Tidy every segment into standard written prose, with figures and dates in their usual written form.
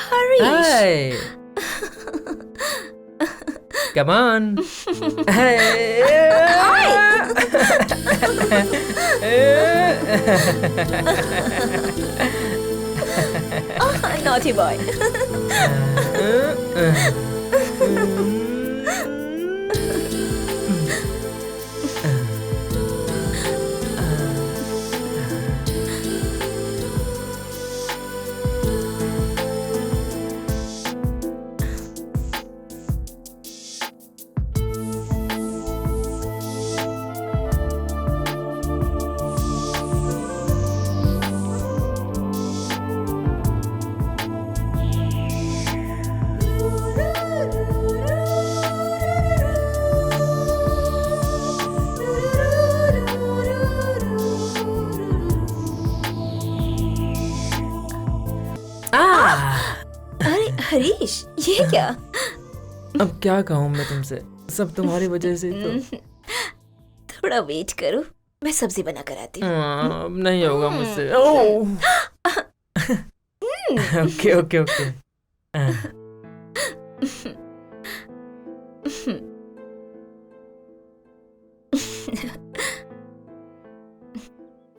Harish. Hey. Come on. Naughty boy. अरे हरीश, ये क्या? अब क्या कहूँ मैं तुमसे, सब तुम्हारी वजह से तो। थोड़ा वेट करो, मैं सब्जी बना कर आती हूँ। अब नहीं होगा मुझसे। Okay okay okay.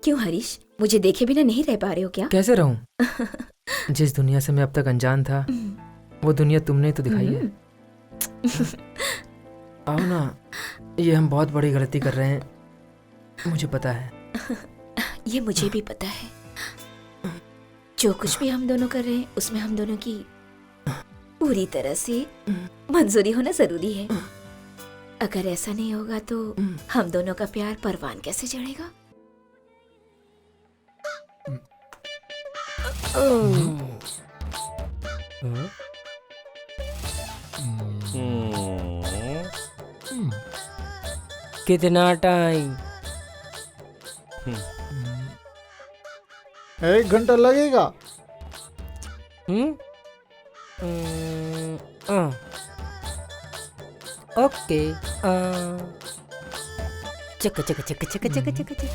क्यों हरीश, मुझे देखे बिना नहीं रह पा रहे हो क्या? कैसे रहूं? जिस दुनिया से मैं अब तक अनजान था, वो दुनिया तुमने तो दिखाई है। आओ ना, ये हम बहुत बड़ी गलती कर रहे हैं, मुझे पता है। ये मुझे भी पता है। जो कुछ भी हम दोनों कर रहे हैं, उसमें हम दोनों की पूरी तरह से मंजूरी होना जरूरी है। अगर ऐसा नहीं होगा तो हम दोनों का प्यार परवान कैसे चढ़ेगा? कितना टाइम? 1 घंटा लगेगा। ओके। चक चक चक चक चक चक चक।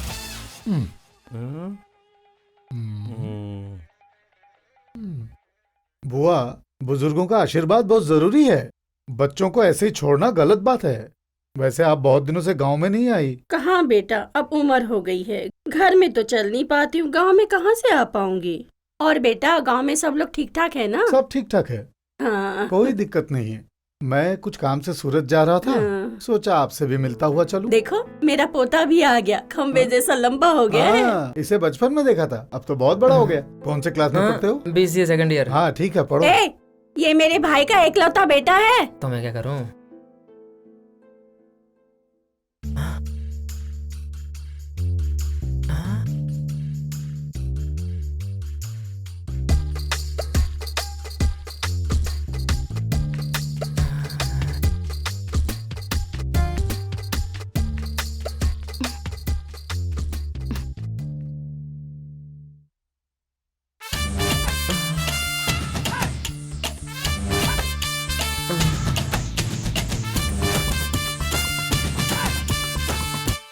बुआ, बुजुर्गों का आशीर्वाद बहुत जरूरी है। बच्चों को ऐसे ही छोड़ना गलत बात है। वैसे आप बहुत दिनों से गांव में नहीं आई। कहाँ बेटा, अब उम्र हो गई है, घर में तो चल नहीं पाती हूँ, गांव में कहाँ से आ पाऊंगी। और बेटा, गांव में सब लोग ठीक ठाक है ना? सब ठीक ठाक है, हाँ। कोई दिक्कत नहीं है। मैं कुछ काम से सूरत जा रहा था, हाँ। सोचा आपसे भी मिलता हुआ चलूं। देखो, मेरा पोता भी आ गया, खम्बे जैसा लंबा हो गया है। इसे बचपन में देखा था, अब तो बहुत बड़ा हो गया। कौन से क्लास में पढ़ते हो? BCA second year. हाँ ठीक है, पढ़ो। ये मेरे भाई का एकलौता बेटा है। तो मैं क्या करूं?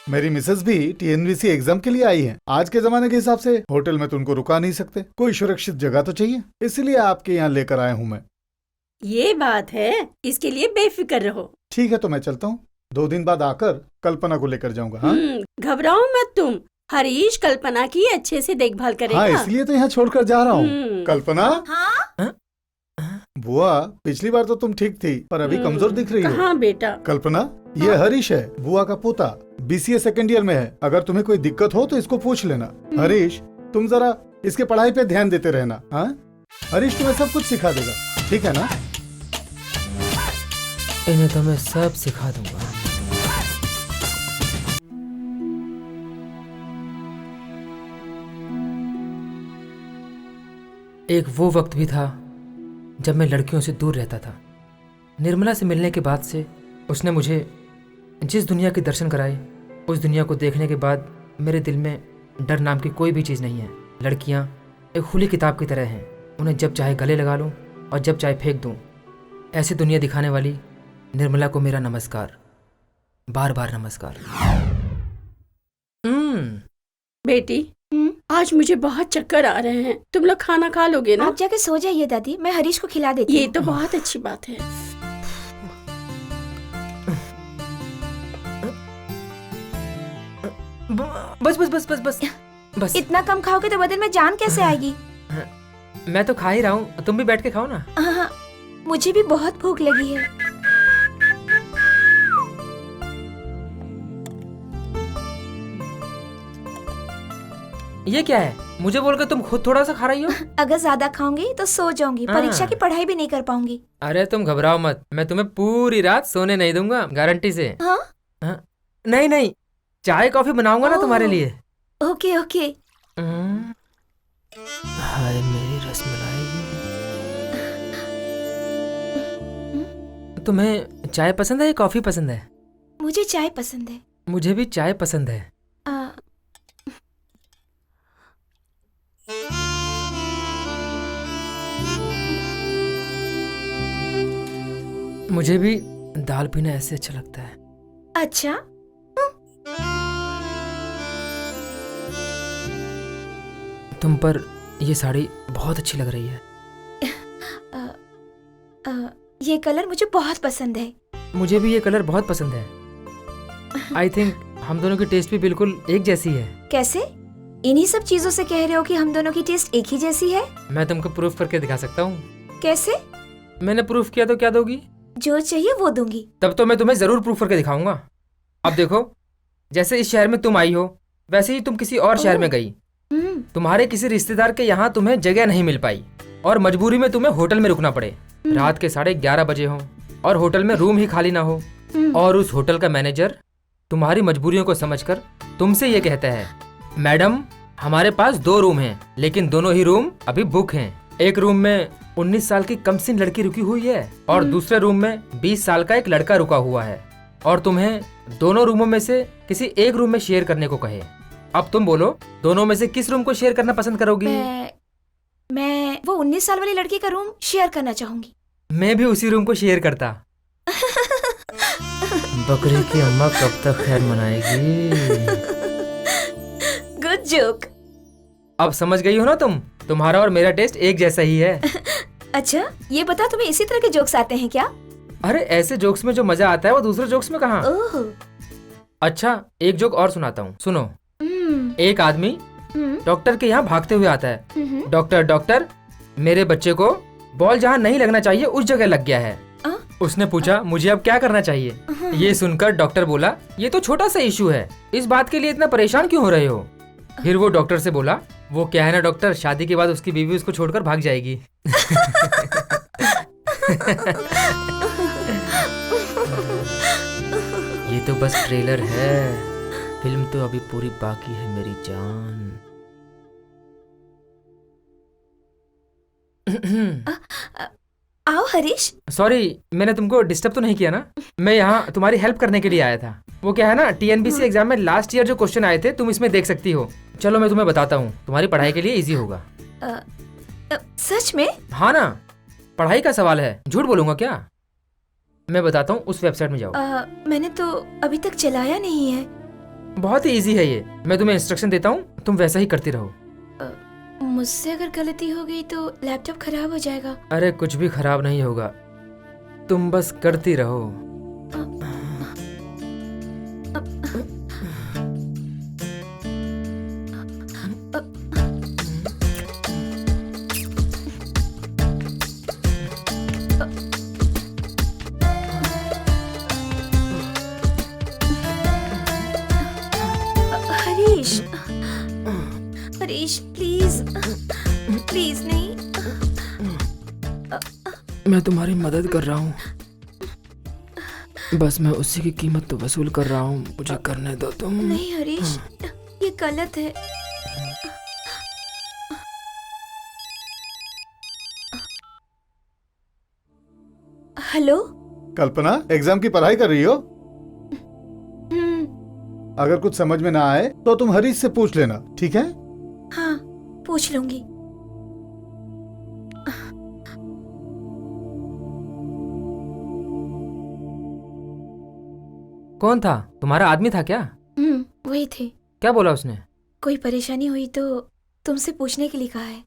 मेरी मिसेस भी TNVC एग्जाम के लिए आई हैं। आज के जमाने के हिसाब से होटल में तो उनको रुका नहीं सकते, कोई सुरक्षित जगह तो चाहिए, इसलिए आपके यहाँ लेकर आया हूँ मैं। ये बात है, इसके लिए बेफिक्र रहो। ठीक है, तो मैं चलता हूँ। 2 दिन बाद आकर कल्पना को लेकर जाऊंगा। हाँ, घबराओ मत तुम, हरीश कल्पना की अच्छे से देखभाल करेगा। हाँ, इसलिए तो यहाँ छोड़कर जा रहा हूँ। कल्पना। हाँ? बुआ, पिछली बार तो तुम ठीक थी, पर अभी कमजोर दिख रही हो। कहाँ बेटा? कल्पना, ये हरीश है, बुआ का पोता, BCA सेकंड ईयर में है। अगर तुम्हें कोई दिक्कत हो तो इसको पूछ लेना। हरीश, तुम जरा इसके पढ़ाई पे ध्यान देते रहना। हाँ, हरीश तुम्हें सब कुछ सिखा देगा, ठीक है ना? इन्हें तो मैं सब सिखा दूंगा। एक वो वक्त भी था जब मैं लड़कियों से दूर रहता था। निर्मला से मिलने के बाद से उसने मुझे जिस दुनिया के दर्शन कराए, उस दुनिया को देखने के बाद मेरे दिल में डर नाम की कोई भी चीज़ नहीं है। लड़कियां एक खुली किताब की तरह हैं, उन्हें जब चाहे गले लगा लूं और जब चाहे फेंक दूं। ऐसी दुनिया दिखाने वाली निर्मला को मेरा नमस्कार, बार बार नमस्कार। बेटी, आज मुझे बहुत चक्कर आ रहे हैं। तुम लोग खाना खा लोगे ना? आप जाके सो जाइए दादी, मैं हरीश को खिला देती ये हूँ। तो बहुत अच्छी बात है। बस बस बस बस बस बस। इतना कम खाओगे तो बदन में जान कैसे आएगी? मैं तो खा ही रहा हूँ, तुम भी बैठ के खाओ ना। हाँ, मुझे भी बहुत भूख लगी है। ये क्या है? मुझे बोलकर तुम खुद थोड़ा सा खा रही हो? अगर ज्यादा खाऊंगी तो सो जाऊंगी, परीक्षा की पढ़ाई भी नहीं कर पाऊंगी। अरे तुम घबराओ मत, मैं तुम्हें पूरी रात सोने नहीं दूंगा, गारंटी से। हाँ? नहीं नहीं, चाय कॉफी बनाऊंगा ना तुम्हारे लिए। Okay okay. हाय मेरी रसमलाई। तुम्हें चाय पसंद है या कॉफी पसंद है? मुझे चाय पसंद है। मुझे भी चाय पसंद है। मुझे भी दाल पीना ऐसे अच्छा लगता है। अच्छा, तुम पर ये साड़ी बहुत अच्छी लग रही है। ये कलर मुझे बहुत पसंद है। मुझे भी ये कलर बहुत पसंद है। आई थिंक हम दोनों की टेस्ट भी बिल्कुल एक जैसी है। कैसे? इन्हीं सब चीजों से कह रहे हो कि हम दोनों की टेस्ट एक ही जैसी है? मैं तुमको प्रूफ करके दिखा सकता हूँ। कैसे? मैंने प्रूफ किया तो क्या दोगी? जो चाहिए वो दूंगी। तब तो मैं तुम्हें जरूर प्रूफ करके दिखाऊंगा। अब देखो, जैसे इस शहर में तुम आई हो, वैसे ही तुम किसी और शहर में गई। तुम्हारे किसी रिश्तेदार के यहाँ तुम्हें जगह नहीं मिल पाई और मजबूरी में तुम्हें होटल में रुकना पड़े। रात के 11:30 बजे हो और होटल में रूम ही खाली ना हो, और उस होटल का मैनेजर तुम्हारी मजबूरियों को समझकर तुमसे ये कहता है, मैडम हमारे पास 2 रूम हैं, लेकिन दोनों ही रूम अभी बुक हैं। एक रूम में 19 साल की कमसिन लड़की रुकी हुई है और दूसरे रूम में 20 साल का एक लड़का रुका हुआ है, और तुम्हें दोनों रूमों में से किसी एक रूम में शेयर करने को कहे। अब तुम बोलो, दोनों में से किस रूम को शेयर करना पसंद करोगी? मैं वो 19 साल वाली लड़की का रूम शेयर करना चाहूंगी। मैं भी उसी रूम को शेयर करता। बकरी की अम्मा कब तक खैर मनाएगी? Good joke. अब समझ गई हो ना तुम? तुम्हारा और मेरा टेस्ट एक जैसा ही है। अच्छा, ये बता तुम्हें इसी तरह के जोक्स आते हैं क्या? अरे ऐसे जोक्स में जो मजा आता है वो दूसरे जोक्स में कहाँ। ओह। अच्छा, एक जोक और सुनाता हूँ, सुनो। एक आदमी डॉक्टर के यहाँ भागते हुए आता है। डॉक्टर डॉक्टर, मेरे बच्चे को बॉल जहाँ नहीं लगना चाहिए उस जगह लग गया है। उसने पूछा, मुझे अब क्या करना चाहिए? ये सुनकर डॉक्टर बोला, ये तो छोटा सा इशू है, इस बात के लिए इतना परेशान क्यों हो रहे हो? फिर वो डॉक्टर से बोला, वो क्या है ना डॉक्टर, शादी के बाद उसकी बीवी उसको छोड़कर भाग जाएगी। ये तो बस ट्रेलर है, फिल्म तो अभी पूरी बाकी है मेरी जान। आओ हरीश। सॉरी, मैंने तुमको डिस्टर्ब तो नहीं किया ना? मैं यहाँ तुम्हारी हेल्प करने के लिए आया था। वो क्या है ना, टीएनबीसी एग्जाम में लास्ट ईयर जो क्वेश्चन आए थे तुम इसमें देख सकती हो। चलो मैं तुम्हें बताता हूँ, तुम्हारी पढ़ाई के लिए इजी होगा। सच में? हाँ ना, पढ़ाई का सवाल है, झूठ बोलूंगा क्या? मैं बताता हूँ, उस वेबसाइट में जाओ। मैंने तो अभी तक चलाया नहीं है। बहुत ही इजी है ये, मैं तुम्हें इंस्ट्रक्शन देता हूँ, तुम वैसा ही करती रहो। मुझसे अगर गलती हो गई तो लैपटॉप खराब हो जाएगा। अरे कुछ भी खराब नहीं होगा, तुम बस करती रहो। हरीश, हरीश प्लीज, प्लीज नहीं। मैं तुम्हारी मदद कर रहा हूँ, बस मैं उसी की कीमत तो वसूल कर रहा हूँ, मुझे करने दो तुम। नहीं हरीश, ये गलत है। हेलो कल्पना, एग्जाम की पढ़ाई कर रही हो? अगर कुछ समझ में ना आए तो तुम हरीश से पूछ लेना, ठीक है? हाँ, पूछ लूंगी। कौन था? तुम्हारा आदमी था क्या? वही थे। क्या बोला उसने? कोई परेशानी हुई तो तुमसे पूछने के लिए कहा है।